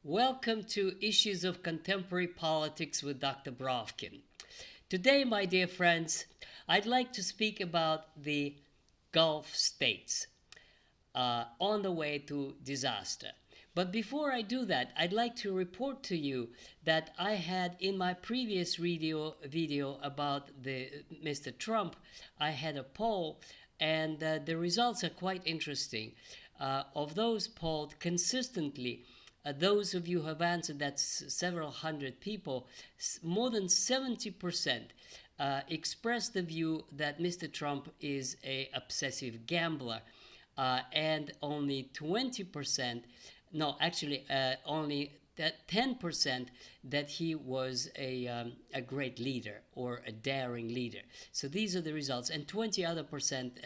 Welcome to Issues of Contemporary Politics with Dr. Brovkin. Today, my dear friends, I'd like to speak about the Gulf states on the way to disaster. But before I do that, I'd like to report to you that I had in my previous video about Mr. Trump, I had a poll, and the results are quite interesting. Of those polled consistently, those of you who have answered, that's several hundred people, more than 70% expressed the view that Mr. Trump is an obsessive gambler, and only 20%, no, actually, only that 10% that he was a great leader or a daring leader. So these are the results, and 20 other percent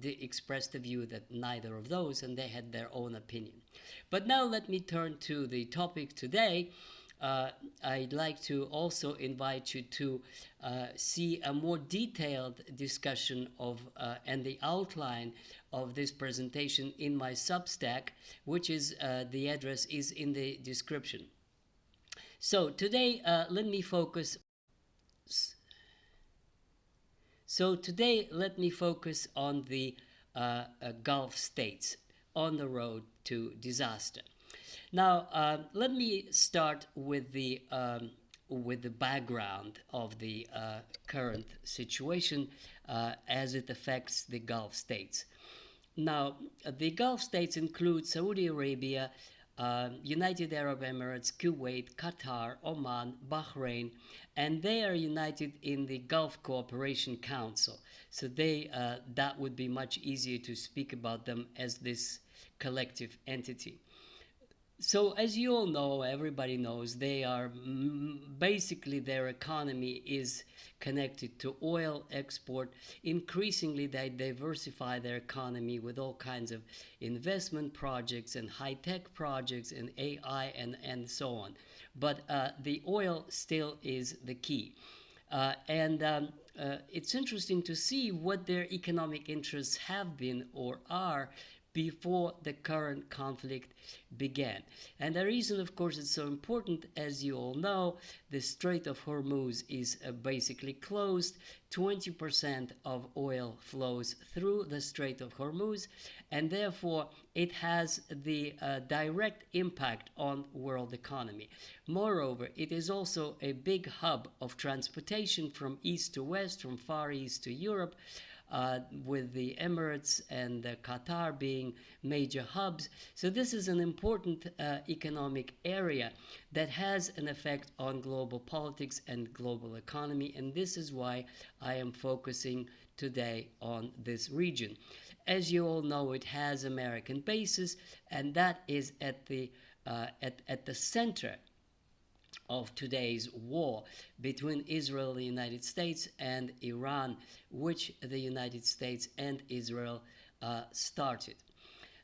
expressed the view that neither of those, and they had their own opinion. But now let me turn to the topic today. I'd like to also invite you to see a more detailed discussion of and the outline of this presentation in my Substack, which is the address is in the description. So today, let me focus. So today, let me focus on the Gulf states on the road to disaster. Now, let me start with the background of the current situation as it affects the Gulf states. Now, the Gulf states include Saudi Arabia, United Arab Emirates, Kuwait, Qatar, Oman, Bahrain, and they are united in the Gulf Cooperation Council. So that would be much easier to speak about them as this collective entity. So as you all know, everybody knows, they are basically, their economy is connected to oil export. Increasingly, they diversify their economy with all kinds of investment projects and high-tech projects and AI and so on. But the oil still is the key. It's interesting to see what their economic interests have been or are before the current conflict began. And the reason, of course, it's so important, as you all know, the Strait of Hormuz is basically closed. 20% of oil flows through the Strait of Hormuz, and therefore it has the direct impact on world economy. Moreover, it is also a big hub of transportation from east to west, from Far East to Europe, with the Emirates and Qatar being major hubs. So this is an important economic area that has an effect on global politics and global economy, and this is why I am focusing today on this region. As you all know, it has American bases, and that is at the center of today's war between Israel, the United States, and Iran, which the United States and Israel started.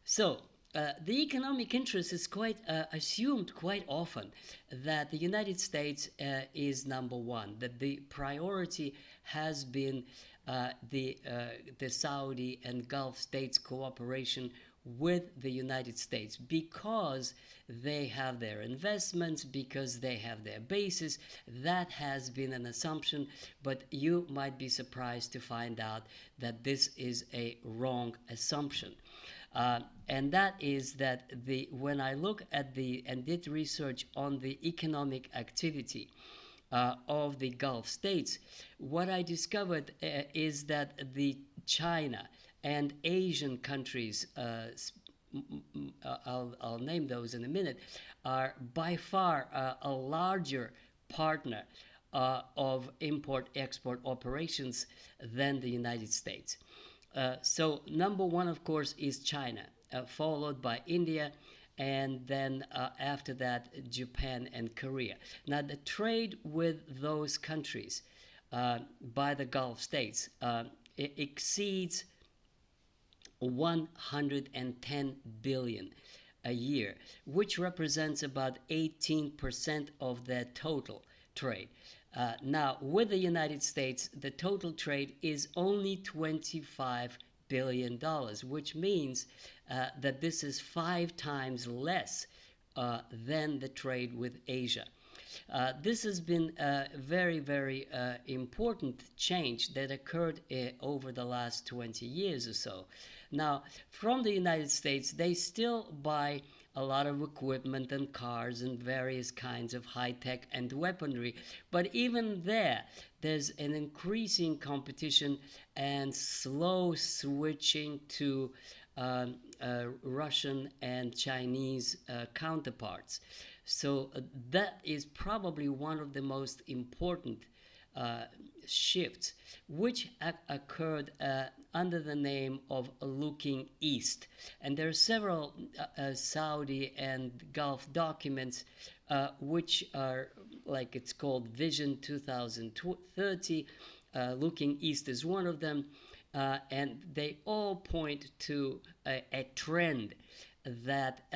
So the economic interest is quite assumed quite often that the United States is number one, that the priority has been the Saudi and Gulf states cooperation with the United States because they have their investments, because they have their bases. That has been an assumption, but you might be surprised to find out that this is a wrong assumption. And that is that when I look at and did research on the economic activity of the Gulf states, what I discovered is that the China and Asian countries, I'll name those in a minute, are by far a larger partner of import-export operations than the United States. So number one, of course, is China, followed by India, and then after that, Japan and Korea. Now, the trade with those countries by the Gulf states exceeds 110 billion a year, which represents about 18% of their total trade. Now, with the United States, the total trade is only $25 billion, which means that this is 5 times less than the trade with Asia. This has been a very, very important change that occurred over the last 20 years or so. Now, from the United States, they still buy a lot of equipment and cars and various kinds of high tech and weaponry. But even there's an increasing competition and slow switching to Russian and Chinese counterparts. So that is probably one of the most important uh, shifts, which occurred under the name of looking east. And there are several Saudi and Gulf documents which are, like, it's called Vision 2030. Looking east is one of them. And they all point to a trend that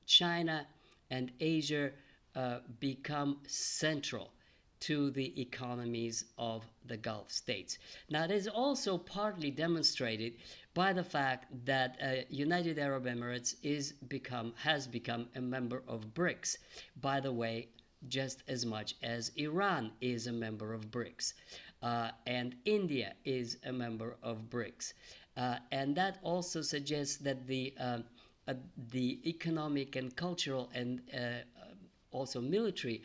China and Asia become central to the economies of the Gulf states. Now, it is also partly demonstrated by the fact that United Arab Emirates has become a member of BRICS. By the way, just as much as Iran is a member of BRICS. And India is a member of BRICS. And that also suggests that the economic and cultural and also military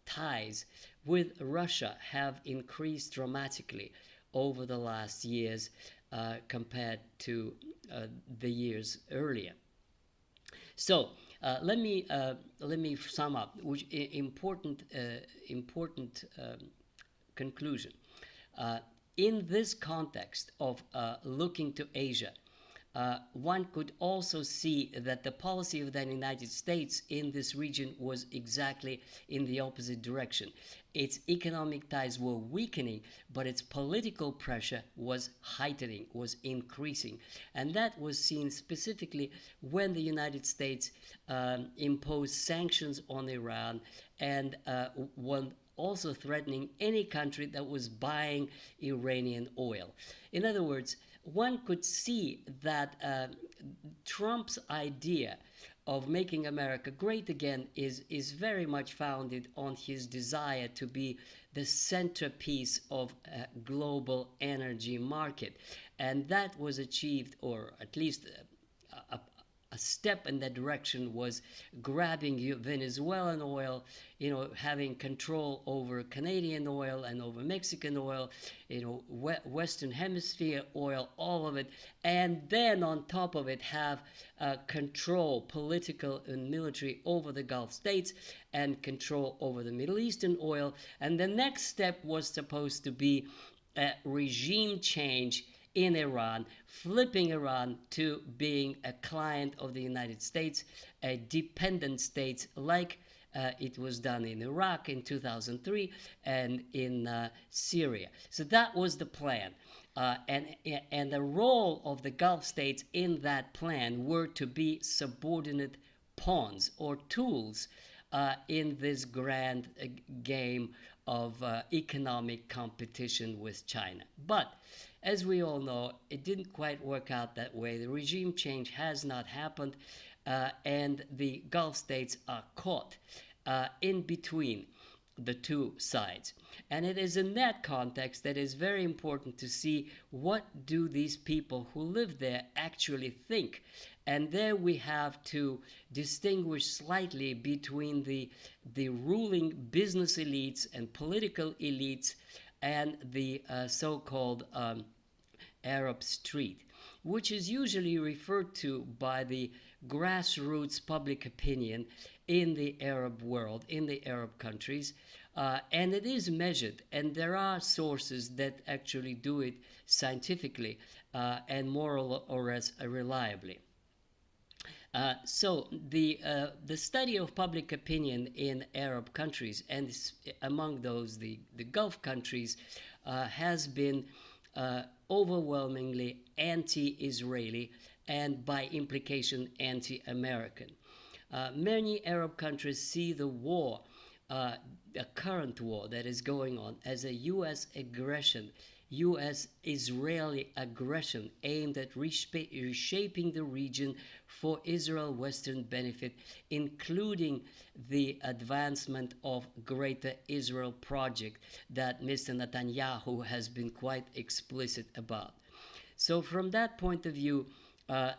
ties with Russia have increased dramatically over the last years compared to the years earlier. So let me sum up which important conclusion. Uh, in this context of looking to Asia, one could also see that the policy of the United States in this region was exactly in the opposite direction. Its economic ties were weakening, but its political pressure was heightening, was increasing. And that was seen specifically when the United States imposed sanctions on Iran and one also threatening any country that was buying Iranian oil. In other words, one could see that Trump's idea of making America great again is very much founded on his desire to be the centerpiece of a global energy market. And that was achieved, or at least a, a step in that direction was grabbing Venezuelan oil, having control over Canadian oil and over Mexican oil, Western Hemisphere oil, all of it, and then on top of it have control, political and military, over the Gulf states and control over the Middle Eastern oil. And the next step was supposed to be a regime change in Iran, flipping Iran to being a client of the United States, a dependent state like it was done in Iraq in 2003 and in Syria. So that was the plan. And the role of the Gulf states in that plan were to be subordinate pawns or tools in this grand game of economic competition with China. But as we all know, it didn't quite work out that way. The regime change has not happened, and the Gulf states are caught in between the two sides. And it is in that context that it's very important to see what do these people who live there actually think. And there we have to distinguish slightly between the ruling business elites and political elites and the so-called Arab street, which is usually referred to by the grassroots public opinion in the Arab world, in the Arab countries, and it is measured, and there are sources that actually do it scientifically and more or less reliably. So the study of public opinion in Arab countries, and among those the Gulf countries, has been overwhelmingly anti-Israeli and by implication anti-American. Many Arab countries see the war, the current war that is going on, as a U.S. aggression U.S. Israeli aggression aimed at reshaping the region for Israel Western benefit, including the advancement of Greater Israel project that Mr. Netanyahu has been quite explicit about. So from that point of view,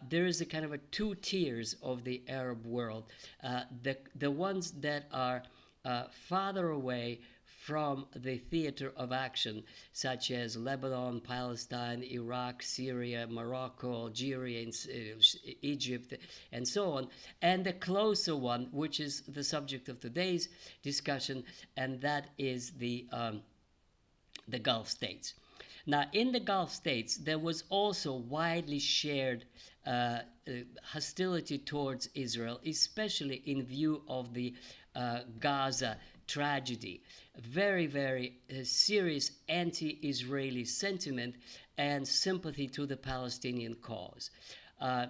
there is a kind of a two tiers of the Arab world. The ones that are farther away from the theater of action, such as Lebanon, Palestine, Iraq, Syria, Morocco, Algeria, Egypt, and so on, and the closer one, which is the subject of today's discussion, and that is the Gulf states. Now, in the Gulf states, there was also widely shared uh, uh, hostility towards Israel, especially in view of the Gaza tragedy. Very, very serious anti Israeli sentiment and sympathy to the Palestinian cause. Uh,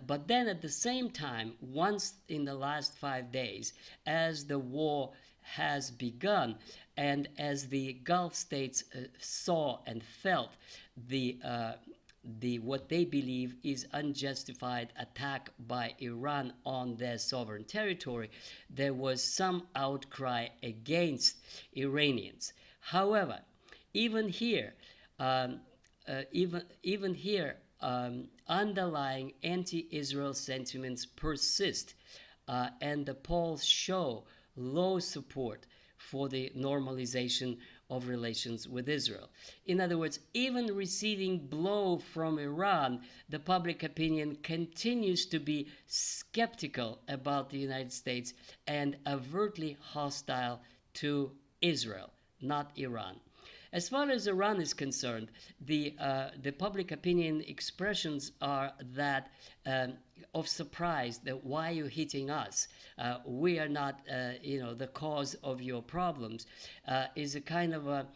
but then at the same time, once in the last 5 days, as the war has begun, and as the Gulf states saw and felt the what they believe is unjustified attack by Iran on their sovereign territory, there was some outcry against Iranians. However, even here, um, even here, underlying anti-Israel sentiments persist, and the polls show low support for the normalization of relations with Israel. In other words, even receiving blow from Iran, the public opinion continues to be skeptical about the United States and overtly hostile to Israel, not Iran. As far as Iran is concerned, the public opinion expressions are that of surprise that why are you hitting us? We are not, the cause of your problems. Is a kind of a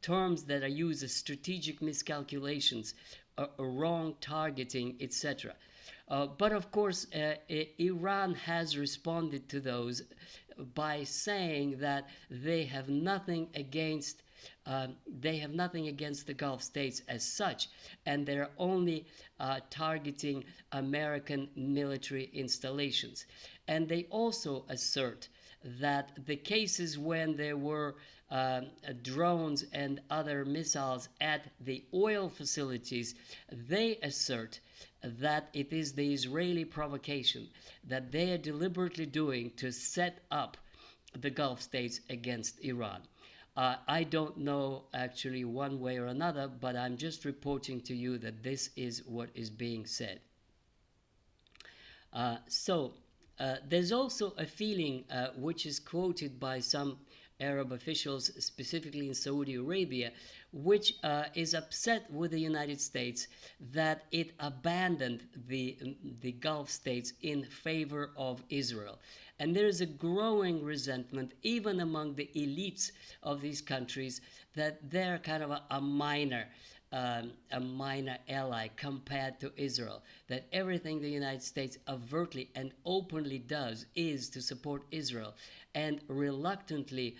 terms that are used as strategic miscalculations, wrong targeting, etc. But of course, Iran has responded to those by saying that they have nothing against the Gulf states as such, and they're only targeting American military installations. And they also assert that the cases when there were drones and other missiles at the oil facilities, they assert that it is the Israeli provocation that they are deliberately doing to set up the Gulf states against Iran. I don't know actually one way or another, but I'm just reporting to you that this is what is being said. There's also a feeling which is quoted by some Arab officials, specifically in Saudi Arabia, which is upset with the United States that it abandoned the Gulf states in favor of Israel. And there is a growing resentment, even among the elites of these countries, that they're kind of a minor ally compared to Israel. That everything the United States overtly and openly does is to support Israel, and reluctantly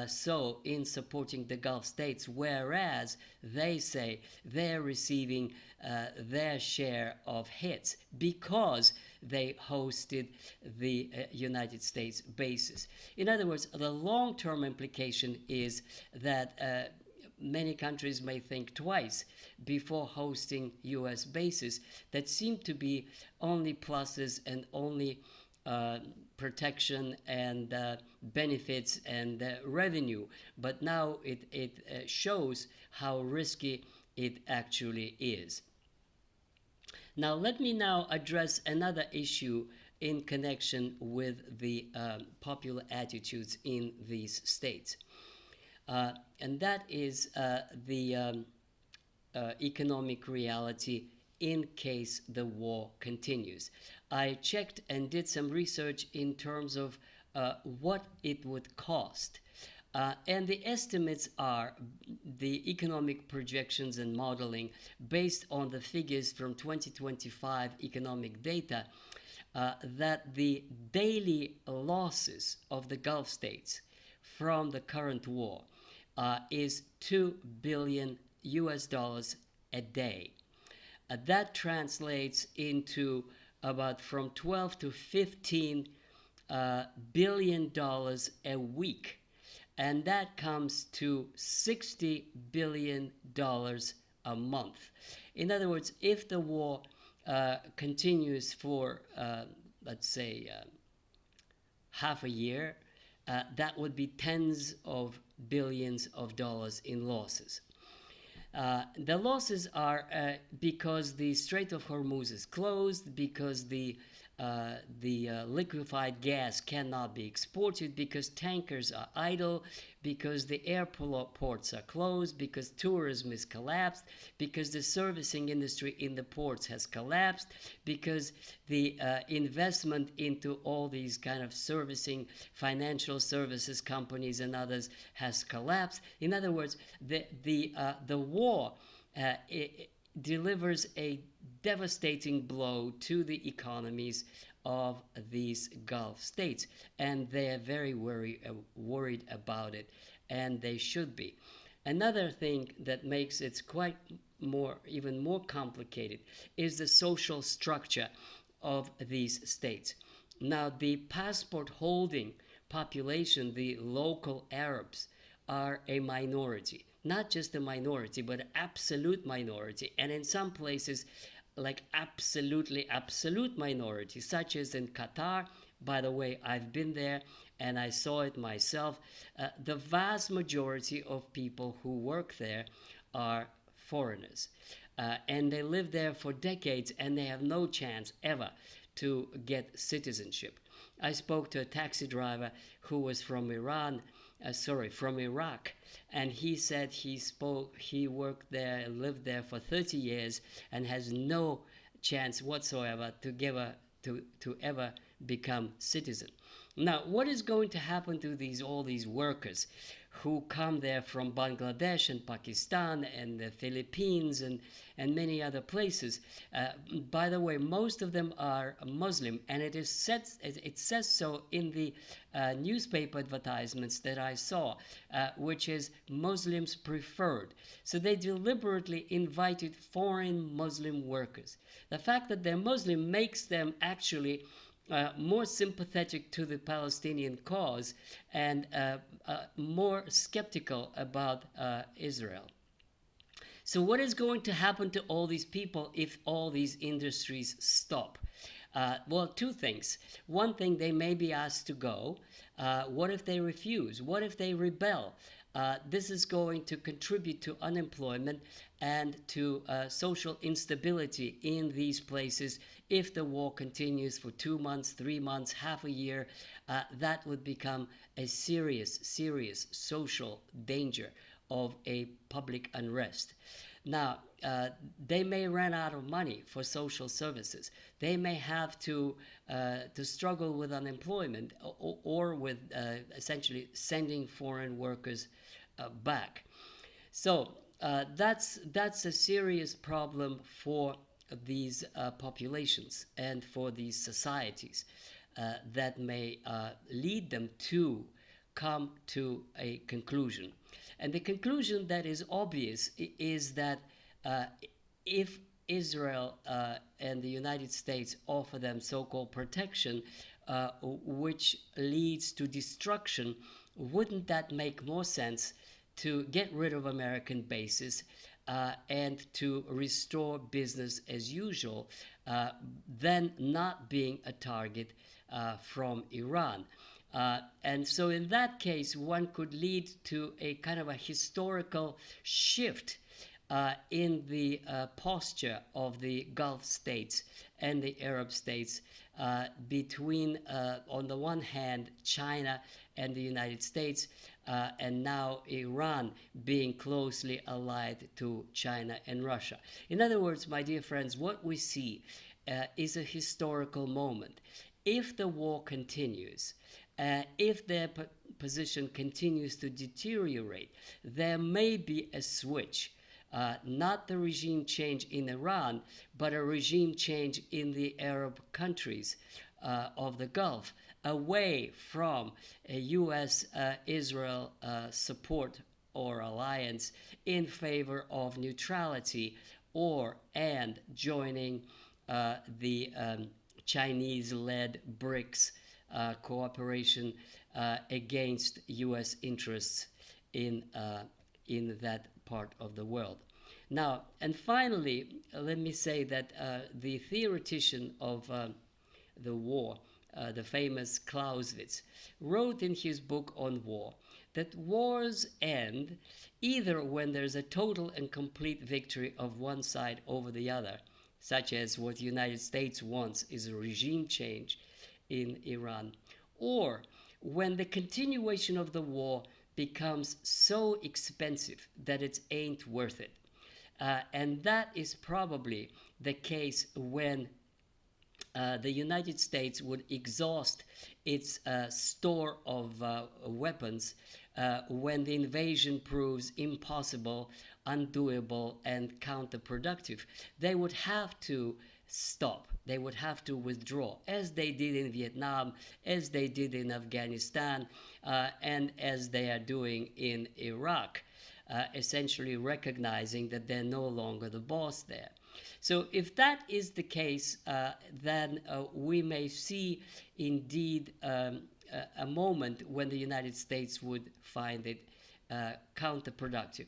so in supporting the Gulf states, whereas they say they're receiving their share of hits because they hosted the United States bases. In other words, the long-term implication is that many countries may think twice before hosting US bases that seem to be only pluses and only protection and benefits and revenue. But now it shows how risky it actually is. Now, let me now address another issue in connection with the popular attitudes in these states. And that is the economic reality in case the war continues. I checked and did some research in terms of what it would cost. And the estimates are the economic projections and modeling based on the figures from 2025 economic data, that the daily losses of the Gulf states from the current war is 2 billion US dollars a day. That translates into about from 12 to 15 billion dollars a week, and that comes to 60 billion dollars a month. In other words, if the war continues for let's say half a year, that would be tens of billions of dollars in losses. The losses are because the Strait of Hormuz is closed, because the liquefied gas cannot be exported, because tankers are idle, because the airports are closed, because tourism is collapsed, because the servicing industry in the ports has collapsed, because the investment into all these kind of servicing financial services companies and others has collapsed. In other words, the war it delivers a devastating blow to the economies of these Gulf states, and they are very worried about it, and they should be. Another thing that makes it quite even more complicated is the social structure of these states. Now, the passport holding population, the local Arabs, are a minority. Not just a minority, but an absolute minority. And in some places, like absolute minority, such as in Qatar. By the way, I've been there and I saw it myself. The vast majority of people who work there are foreigners. And they live there for decades and they have no chance ever to get citizenship. I spoke to a taxi driver who was from from Iraq, and he said he worked there, lived there for 30 years, and has no chance whatsoever to ever become citizen. Now, what is going to happen to all these workers who come there from Bangladesh and Pakistan and the Philippines and many other places? By the way, most of them are Muslim, and it says so in the newspaper advertisements that I saw, which is Muslims preferred. So they deliberately invited foreign Muslim workers. The fact that they're Muslim makes them actually more sympathetic to the Palestinian cause and more skeptical about Israel. So what is going to happen to all these people if all these industries stop? Well, two things. One thing, they may be asked to go. What if they refuse? What if they rebel? This is going to contribute to unemployment and to social instability in these places. If the war continues for 2 months, 3 months, half a year, that would become a serious social danger of a public unrest. Now, they may run out of money for social services. They may have to struggle with unemployment or with essentially sending foreign workers back. So that's a serious problem for these populations and for these societies that may lead them to come to a conclusion. And the conclusion that is obvious is that if Israel and the United States offer them so-called protection, which leads to destruction, wouldn't that make more sense to get rid of American bases and to restore business as usual than not being a target from Iran? And so in that case, one could lead to a kind of a historical shift in the posture of the Gulf states and the Arab states between, on the one hand, China and the United States, and now Iran being closely allied to China and Russia. In other words, my dear friends, what we see is a historical moment. If the war continues, if their position continues to deteriorate, there may be a switch. Not the regime change in Iran, but a regime change in the Arab countries of the Gulf, away from a U.S.-Israel support or alliance in favor of neutrality or and joining the Chinese-led BRICS cooperation against U.S. interests in that part of the world. Now, and finally, let me say that the theoretician of the war, the famous Clausewitz, wrote in his book on war that wars end either when there's a total and complete victory of one side over the other, such as what the United States wants is a regime change in Iran, or when the continuation of the war becomes so expensive that it ain't worth it. And that is probably the case when the United States would exhaust its store of weapons when the invasion proves impossible, undoable, and counterproductive. They would have to stop. They would have to withdraw, as they did in Vietnam, as they did in Afghanistan, and as they are doing in Iraq, essentially recognizing that they're no longer the boss there. So if that is the case, then we may see indeed a moment when the United States would find it counterproductive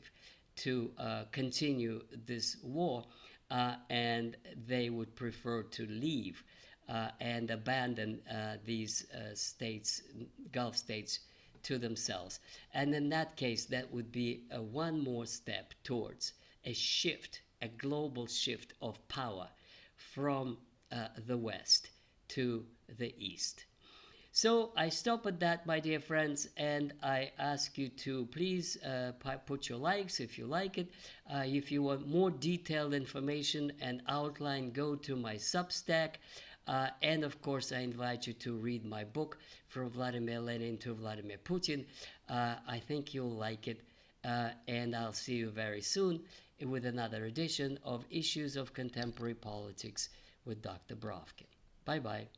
to continue this war, and they would prefer to leave and abandon these states, Gulf states, to themselves. And in that case, that would be one more step towards a shift, a global shift of power from the West to the East. So I stop at that, my dear friends, and I ask you to please put your likes if you like it. If you want more detailed information and outline, go to my Substack. And of course, I invite you to read my book, From Vladimir Lenin to Vladimir Putin. I think you'll like it. And I'll see you very soon with another edition of Issues of Contemporary Politics with Dr. Brovkin. Bye-bye.